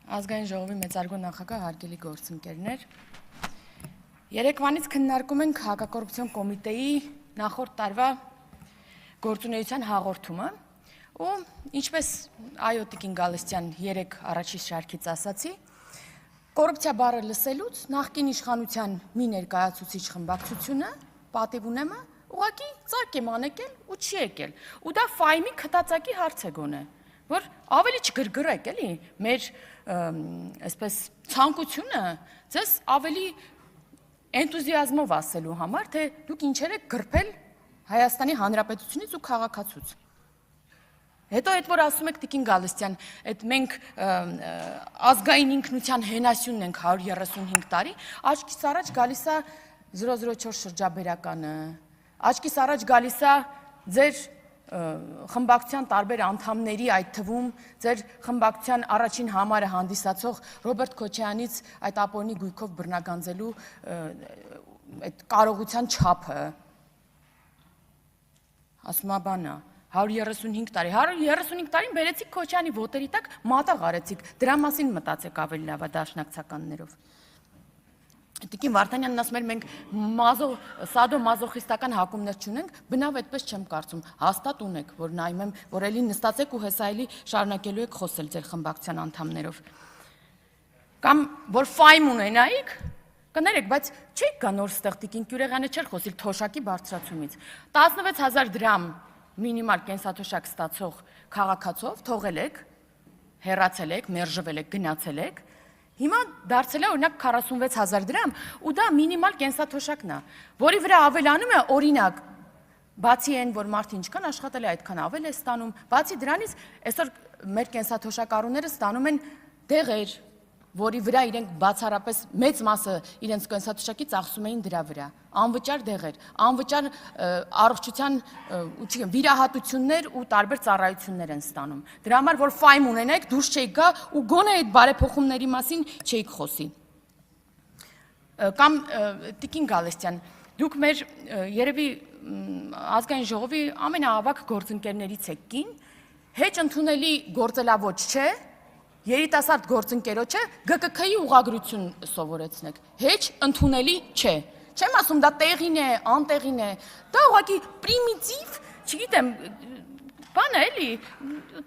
Ազգային ժողովի մեծարգո նախագահ, հարգելի գործընկերներ, երեկվանից քննարկում ենք հակակոռուպցիոն կոմիտեի նախորդ տարվա գործունեության հաղորդումը ու ինչպես Տիկին Գալստյան երեք առաջի շարքից ասացի, կոռուպցիա բառը լսելուց նախկին իշխանության մի ներկայացուցիչ խմբակցությունը, պատիվ ունեմը, ուղղակի ծակ եմ անեկել ու չի եկել, ու դա ֆայմի քտածակի հարց է գոնե, որ ավելի չգրգռեք էլի, մեր այսպես ցանկությունը ձեզ ավելի էնտուզիազմով ասելու համար, թե դուք ինչեր եք գրփել Հայաստանի Հանրապետությունից ու քաղաքացուց։ Հետո այդ որ ասում եք Տիկին Գալստյան, այդ մենք ազգային ինքնության հենասյունն ենք 135 տարի, աչքիս առաջ գալիս է 004 շրջաբերականը, աչքիս առաջ գալիս է ձեր խմբակցության տարբեր անդամների, այդ թվում ձեր խմբակցության առաջին համարը հանդիսացող Ռոբերտ Քոչարյանից այդ ապօրինի գույքով բռնագանձելու այդ կարողության չափը, ասում է բանա, 135 տարի, 135 տարին բերեցիք Քոչարյանի ոտերի տակ, մատաղ արեցիք, դրա մասին մտածեք ավելի լավ դաշնակցականներով։ Տիկին Վարդանյանն ասում էր, մենք սադո-մազոխիստական հակումներ չունենք, բնավ այդպես չեմ կարծում, հաստատ ունեք, որ նայում եմ, որ էլի նստացեք ու հեսա էլի շարունակելու եք խոսել ձեր խմբակցության անդամներով։ Կամ որ ֆայմ ունենայիք, կներեք, բայց չեք գա նոր ստեղ Տիկին Կյուրեղյանը չէր խոսիլ թոշակի բարձրացումից, 16,000 դրամ մինիմալ կենսաթոշակ ստացող քաղաքացով թողել եք, հեռացել եք, մերժվել եք, գնացել եք, հիմա դարձել է օրինակ 46,000 դրամ ու դա մինիմալ կենսաթոշակն է, որի վրա ավելանում է օրինակ, բացի այն, որ մարդը ինչքան աշխատել է, այդքան ավել է ստանում, բացի դրանից այսօր մեր կենսաթոշակառուները ստանում են դեղեր, որի վրա իրենք բացառապես մեծ մասը իրենց կենսաթոշակից ծախսում էին դրա վրա, անվճար դեղեր, անվճար առողջության վիրահատություններ ու տարբեր ծառայություններ են ստանում։ Դրա համար, որ ֆայմ ունենեք, դուրս չեք գա ու գոնե այդ բարեփոխումների մասին չեք խոսի։ Կամ Տիկին Գալստյան, դուք մեր երևի ազգային ժողովի ամենաավագ գործընկերներից եք կին, հեչ ընդունելի գործելավոճ չէ, երիտասարդ գործընկերոջը ԳԿՔ-ի ուղղագրություն սովորեցնեք, հեչ ընդունելի չէ, չեմ ասում դա տեղին է, անտեղին է, դա ուղղակի պրիմիտիվ, չգիտեմ, բան է էլի,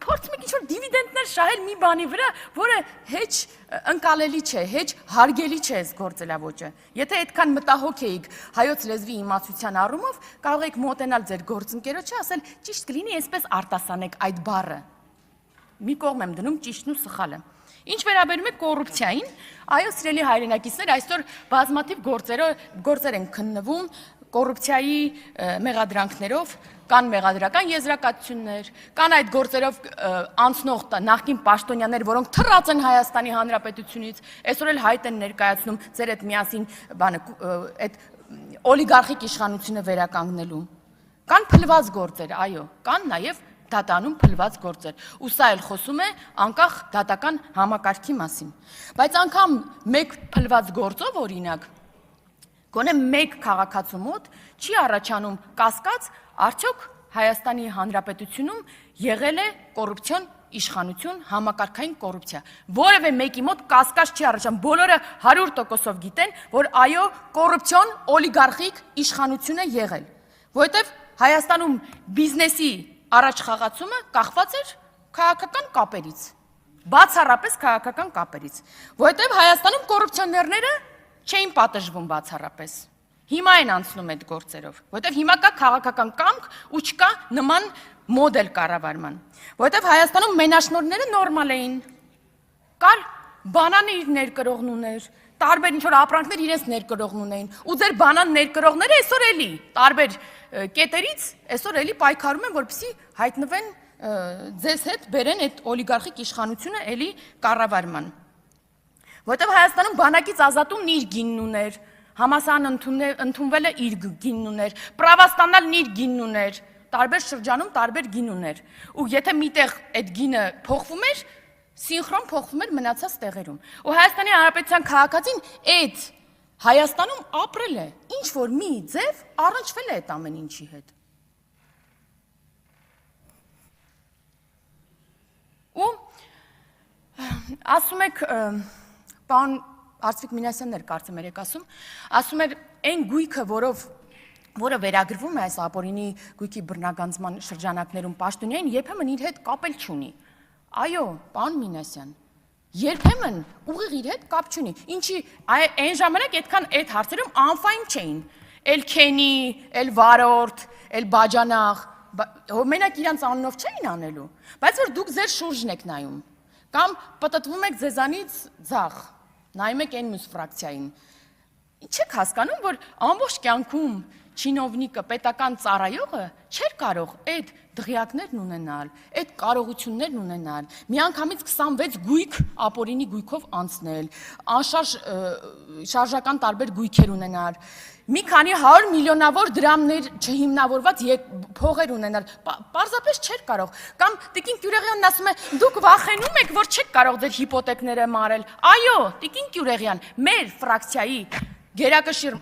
փորձում եք ինչ-որ դիվիդենտներ շահել մի բանի վրա, որը հեչ ընկալելի չէ, հեչ հարգելի չէ այս գործելավոճը, եթե այդքան մտահոգ էիք հայոց լեզվի իմացության առումով, կարող եք մոտենալ ձեր գործընկերոջը, ասել ճիշտ կլինի այսպես արտասանեք այդ բառը, մի կողմ եմ դնում ճիշտն ու սխալը։ Ինչ վերաբերում է կոռուպցիային, այո, սիրելի հայրենակիցներ, այսօր բազմաթիվ գործեր են քննվում կոռուպցիայի մեղադրանքներով, կան մեղադրական եզրակացություններ, կան այդ գործերով անցնող նախկին պաշտոնյաներ, որոնք թռած են Հայաստանի Հանրապետությունից, այսօր էլ հայտ են ներկայացնում ձեր այդ միասին այդ օլիգարխիկ իշխանությունը վերականգնելու։ Կան փլված գործեր, այո, կան նաև դատանում փլված գործեր, ու սա էլ խոսում է անկախ դատական համակարգի մասին, բայց անգամ մեկ փլված գործով օրինակ, գոնե մեկ քաղաքացու մոտ չի առաջանում կասկած, արդյոք Հայաստանի Հանրապետությունում եղել է կոռուպցիոն իշխանություն, համակարգային կոռուպցիա, որևէ մեկի մոտ կասկած չի առաջանում, բոլորը 100%-ով գիտեն, որ այո, կոռուպցիոն օլիգարխիկ իշխանություն է եղել, որովհետև Հայաստանում բիզնեսի առաջ խաղացումը կախված էր քաղաքական կապերից, բացառապես քաղաքական կապերից, որովհետև Հայաստանում կոռուպցիոներները չէին պատժվում բացառապես, հիմա են անցնում այդ գործերով, որովհետև հիմա կա քաղաքական կամք ու չկա նման մոդել կառավարման, որովհետև Հայաստանում մենաշնորհները նորմալ էին, կար բանանը իր ներկրողն ուներ, տարբեր ինչ-որ ապրանքներ իրենց ներկրողն ունեին, ու ձեր բանան ներկրողները այսօր էլի տարբեր կետերից այսօր էլի պայքարում են, որպեսզի հայտնվեն ձեզ հետ բերեն այդ օլիգարխիկ իշխանությունը էլի կառավարման։ Որովհետև Հայաստանում բանակից ազատումն իր գինն ուներ, համասարան ընդունվելը իր գինն ուներ, պրավաստանալն իր գինն ուներ, տարբեր շրջանում տարբեր գին ուներ, ու եթե միտեղ այդ գինը փոխվում էր, սինխրոն փոխվում էր մնացած տեղերում։ Ու Հայաստանի Հանրապետության քաղաքացին այդ Հայաստանում ապրել է, ինչ որ մի ձև առնչվել է այդ ամեն ինչի հետ։ Ու ասում եք, պարոն Արծվիկ Մինասյանն էր կարծեմ երեք ասում էր այն գույքը, որը վերագրվում է այս ապօրինի գույքի բռնագանձման շրջանակներում պաշտոնային, երբեմն իր հետ կապ չունի։ Այո, պարոն Մինասյան, երբեմն ուղիղ իր հետ կապ չունի։ Ինչի այն ժամանակ այդքան այդ հարցերում անֆայն չէին։ Էլ քենի, էլ վարորդ, էլ բաջանաղ, մենակ իրանց անունով չէին անելու, բայց որ դուք ձեր շուրջն եք նայում, կամ պտտվում եք ձեզանից ձախ, նայում եք այն մյուս ֆրակցիային։ Ինչ եք հասկանում, որ ամբողջ կյանքում չինովնիկը, պետական ծառայողը չէր կարող այդ դղյակներն ունենալ, այդ կարողություններն ունենալ, միանգամից 26 գույք ապօրինի գույքով անցնել, անշարժ շարժական տարբեր գույքեր ունենալ, մի քանի 100 միլիոնավոր դրամներ չհիմնավորված փողեր ունենալ, պարզապես չէր կարող։ Կամ Տիկին Կյուրեղյանն ասում է, դուք վախենում եք, որ չեք կարող ձեր հիպոթեքները մարել։ Այո, Տիկին Կյուրեղյան, մեր ֆրակցիայի գերակշիռ,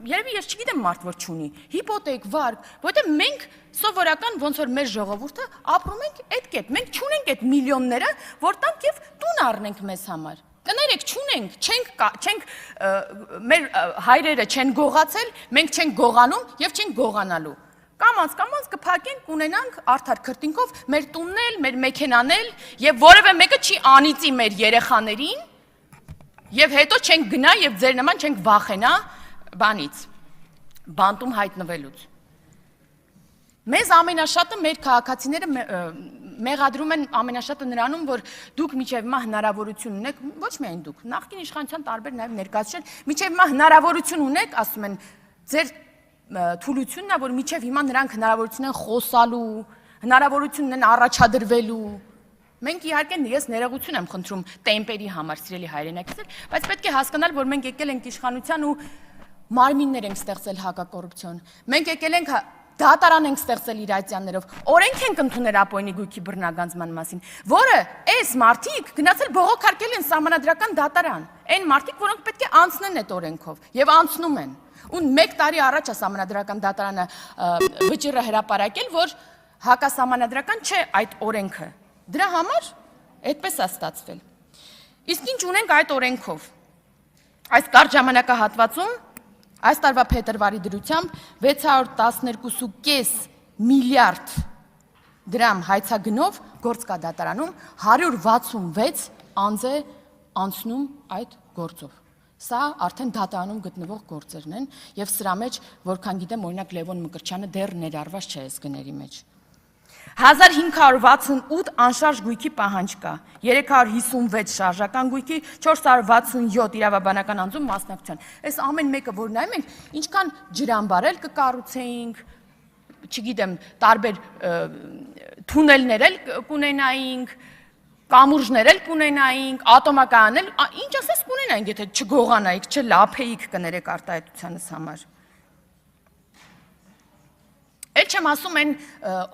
երևի ես չգիտեմ մարդ որ չունի, հիպոթեք, վարկ, որովհետև մենք սովորական ոնց որ մեր ժողովուրդը ապրում ենք այդ կերպ, մենք չունենք այդ միլիոնները, որ տանք եւ տուն առնենք մեզ համար։ Կներեք, չունենք, չենք մեր հայրերը չեն գողացել, մենք չենք գողանում եւ չենք գողանալու։ Կամած կփակենք, ունենանք արդար քրտինքով մեր տունն էլ, մեր մեքենան էլ եւ որևէ մեկը չի անիծի մեր երեխաներին։ Եվ հետո չենք գնա եւ ձեր նման չենք վախենա բանից, բանտում հայտնվելուց։ Մեզ ամենաշատը մեր քաղաքացիները մեղադրում են ամենաշատը նրանում, որ դուք միջև հիմա հնարավորություն ունեք, ոչ միայն դուք, նախկին իշխանության տարբեր նաեւ ներկայացուցիչ, միջև հիմա հնարավորություն ունեք, ասում են, ձեր թուլությունն է, որ միջև հիմա նրանք հնարավորություն են խոսալու, հնարավորություն են առաջադրվելու։ Մենք իհարկե ես ներողություն եմ խնդրում տեմպերի համար, սիրելի հայրենակիցներ, բայց պետք է հասկանալ, որ մենք եկել ենք իշխանության ու մարմիններ ենք ստեղծել հակակոռուպցիոն։ Մենք եկել ենք դատարան ենք ստեղծել իր այցյաններով, օրենք ենք ընդունել ապօրինի գույքի բռնագանձման մասին, որը այս մարդիկ գնացել բողոքարկել են սահմանադրական դատարան, այն մարդիկ, որոնք պետք է անցնեն այդ օրենքով եւ անցնում են։ Ու 1 տարի առաջ է սահմանադրական դատարանը վճիռը հրապարակել, որ հակասահմանադրական չէ այդ օրենքը։ Դրա համար այդպես է ստացվել։ Իսկ ինչ ունենք այդ օրենքով։ Այս կարճ ժամանակահատվածում այս տարվա փետրվարի դրությամբ 612.5 միլիարդ դրամ հայցագնով գործ կա դատարանում, 166 անձ է անցնում այդ գործով։ Սա արդեն դատարանում գտնվող գործերն են եւ սրա մեջ, որքան գիտեմ, օրինակ Լևոն Մկրտչյանը դեռ ներառված չէ այս գների մեջ։ 1568 անշարժ գույքի պահանջ կա, 356 շարժական գույքի, 467 իրավաբանական անձում մասնակցության։ Այս ամեն մեկը որ նայում ենք, ինչքան ջրամբար էլ կկառուցեինք, չգիտեմ, տարբեր թունելներ էլ կունենայինք, կամուրջներ էլ կունենայինք, ատոմակայաններ, ինչ ասես կունենայինք, եթե չգողանայիք, չլափեիք կներեք արտահայտությանս համար։ Էլ չեմ ասում են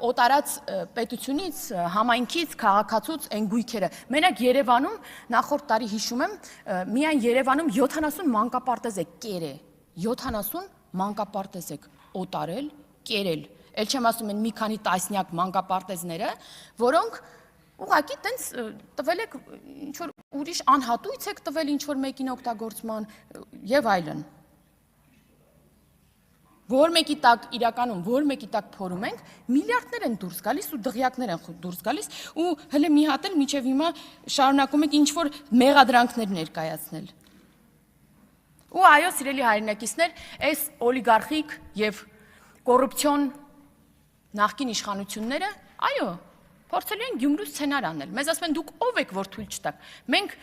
օտարած պետությունից, համայնքից, քաղաքացուց այն գույքերը։ Մենակ Երևանում, նախորդ տարի հիշում եմ, միայն Երևանում 70 մանկապարտեզ է կերե, 70 մանկապարտեզ է օտարել, կերել։ Էլ չեմ ասում են մի քանի տասնյակ մանկապարտեզները, որոնք ուղղակի տենց տվել եք ինչ-որ ուրիշ անհատույց եք տվել ինչ-որ մեկին օգտագործման եւ այլն։ Որ մեկի տակ իրականում, որ մեկի տակ փորում ենք, միլիարդներ են դուրս գալիս ու դղյակներ են դուրս գալիս ու հələ մի հատ էլ միջև հիմա շարունակում ենք ինչ-որ մեղադրանքներ ներկայացնել։ Ու այո, սիրելի հայրենակիցներ, այս օլիգարխիկ եւ կոռուպցիոն նախկին իշխանությունները, այո, փորձելու են Գյումրու սցենար անել։ Մեզ ասում են դուք ով եք, որ թույլ չտաք։ Մենք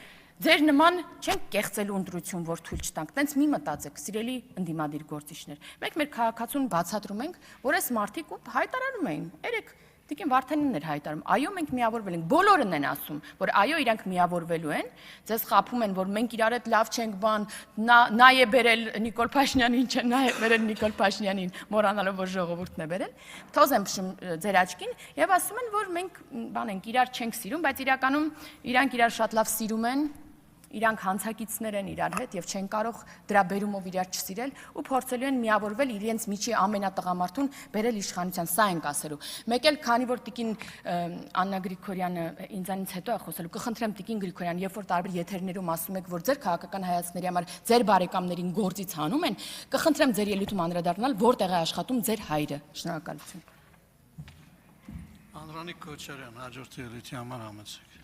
ձեր նման չենք կեղծելու ընտրություն, որ թույլ չտանք, տենց մի մտածեք, սիրելի ընդդիմադիր գործիչներ։ Մենք մեր քաղաքացուն բացատրում ենք, որ այս մարդիկ հայտարարում էին, երեք Տիկին Վարդանյանն էր հայտարարում, այո, մենք միավորվել ենք, բոլորն են ասում, որ այո, իրանք միավորվելու են, ձեզ խաբում են, որ մենք իրար հետ լավ չենք բան, նա է բերել Նիկոլ Փաշինյանին, չէ, նա է բերել Նիկոլ Փաշինյանին, մոռանալով որ ժողովուրդն է բերել, թոզ եմ փշում ձեր աչքին եւ ասում են, որ մենք բան ենք, իրար չենք սիրում, բայց իրականում իրանք իրար շատ լավ սիրում են, իրանք հանցակիցներ են իրար հետ եւ չեն կարող դրա բերումով իրար չսիրել ու փորձելու են միավորվել իրենց միջի ամենատղամարդուն բերել իշխանության, սա ենք ասելու։ Մեկ էլ քանի որ տիկին Աննա Գրիգորյանը ինձանից հետո է խոսելու, կխնդրեմ տիկին Գրիգորյան, երբ որ տարբեր եթերներում ասում եք, որ ձեր քաղաքական հայացքների համար ձեր բարեկամներին գործից հանում են, կխնդրեմ ձեր ելույթում անդրադառնալ, որտեղ է աշխատում ձեր հայրը։ Շնորհակալություն։ Անդրանիկ Քոչարյան, հաջորդ ելույթի համար համեցեք։